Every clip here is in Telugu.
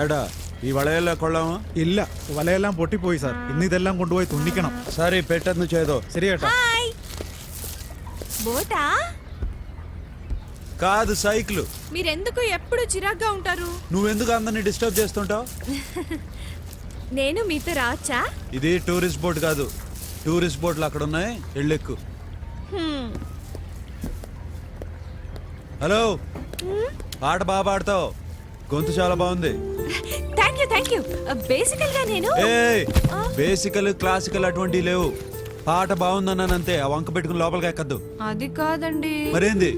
ഏടാ ഈ വളയെല്ലാം കൊള്ളാമോ? ഇല്ല, വലയെല്ലാം പൊട്ടിപ്പോയി സാർ. ഇന്ന് ഇതെല്ലാം കൊണ്ടുപോയി തുന്നിക്കണം. സരി പെട്ടെന്ന് ചെയ്തോ. ശരി ചേട്ടാ. హాయ్ బోటా కాదు సైకిల్. మీరెందుకు ఎప్పుడు చిరాగ్గా ఉంటారు? నువ్వెందుకు అందరిని డిస్టర్బ్ చేస్తుంటావు? నేను మీతో రావచ్చా? ఇది టూరిస్ట్ బోట్ కాదు. టూరిస్ట్ బోట్లు అక్కడ ఉన్నాయి, ఎళ్ళెక్కు. హలో, పాట బాగా పాడతావు, గొంతు చాలా బాగుంది. Thank you. బేసికల్ గా నేను బేసికల్ క్లాసికల్ అటువంటి లేవు. పాట బాగుందన్నానంతే, ఆ వంక పెట్టుకుని లోపలికి ఎక్కద్దు. అది కాదండి. మరేంది?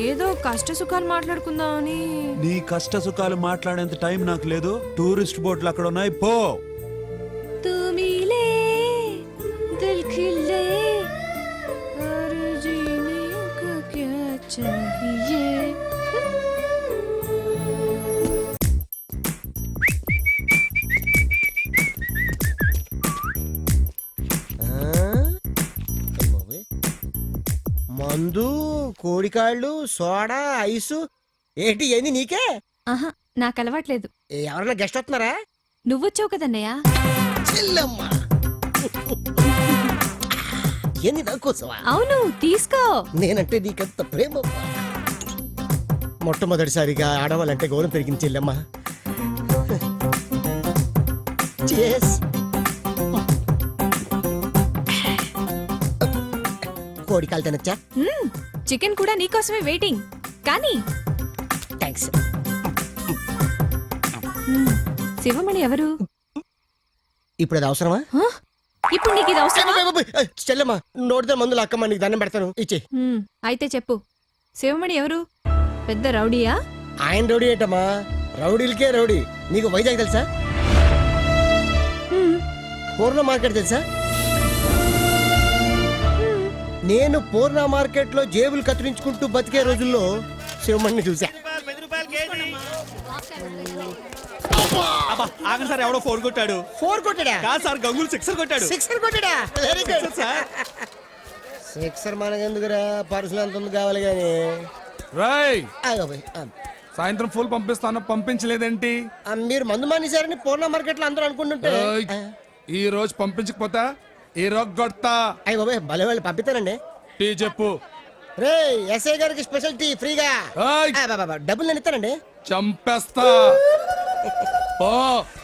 ఏదో కష్ట సుఖాలు మాట్లాడుకుందామని. నీ కష్ట సుఖాలు మాట్లాడేంత టైం నాకు లేదు. టూరిస్ట్ బోట్లు అక్కడ ఉన్నాయి, పో. తుమిలే దిల్ ఖిలే और जीने को क्या चाहिए. మందు, కోడికాళ్ళు, సోడా, ఐసు ఏంటి ఏంది నీకే? ఆహా, నాకు అలవాట్లేదు. ఎవరన్నా గెస్ట్ వస్తున్నారా? నువ్వొచ్చావు కదన్నయ్య. చెల్లమ్మా ఏంది నాకోసమా? అవును, తీసుకో. నేనంటే నీకంత ప్రేమ. మొట్టమొదటిసారిగా ఆడవాళ్ళంటే గౌరవం పెరిగింది చెల్లమ్మ. Cheers. కోడికాలు తినచ్చా? చికెన్ కూడా నీకోసమే వెయిటింగ్. కానీ థ్యాంక్స్. శివమణి ఎవరు? ఇప్పుడు అది అవసరమా? హ? ఇప్పుడు నీకు ఇది అవసరమా? చెల్లమ్మ, నోటితో మందులు అక్కమ్మ, నీకు దండం పెడతాను, ఇచ్చే. అయితే చెప్పు, శివమణి ఎవరు? పెద్ద రౌడీయా? ఆయన రౌడీ ఏంటమ్మా, రౌడీలకే రౌడీ. నీకు వైజాగ్ తెలుసా? పూర్ణ మార్కెట్ తెలుసా? నేను పూర్ణ మార్కెట్ లో జేబులు కత్తిరించుకుంటూ బతికే రోజుల్లో శివమణిని చూసా. ఆగండి సార్, ఎవడో ఫోర్ కొట్టాడు. ఫోర్ కొట్టాడా? కాదు సార్, గంగులు సిక్సర్ కొట్టాడు. సిక్సర్ కొట్టాడా? Very good sir. సిక్సర్ మనకెందుకురా, పర్సులు ఎంత ఉంది కావాలి కానీ. రాయ్, సాయంత్రం ఫుల్ పంపిస్తాను, పంపించలేదేంటి? మీరు మందు మానేశారని పూర్ణ మార్కెట్ లో అందరూ అనుకుంటుంటే ఈ రోజు పంపించకపోతా ఈ రొగ్గొడతా. అయ్యి బాబాయ్, భలే వాళ్ళు పంపిస్తానండి. టీ చెప్పు. రే, ఎస్ఐ గారికి స్పెషల్ టీ ఫ్రీగా. ఏయ్, డబ్బులు నేను ఇస్తానండి. చంపేస్తా. ఓ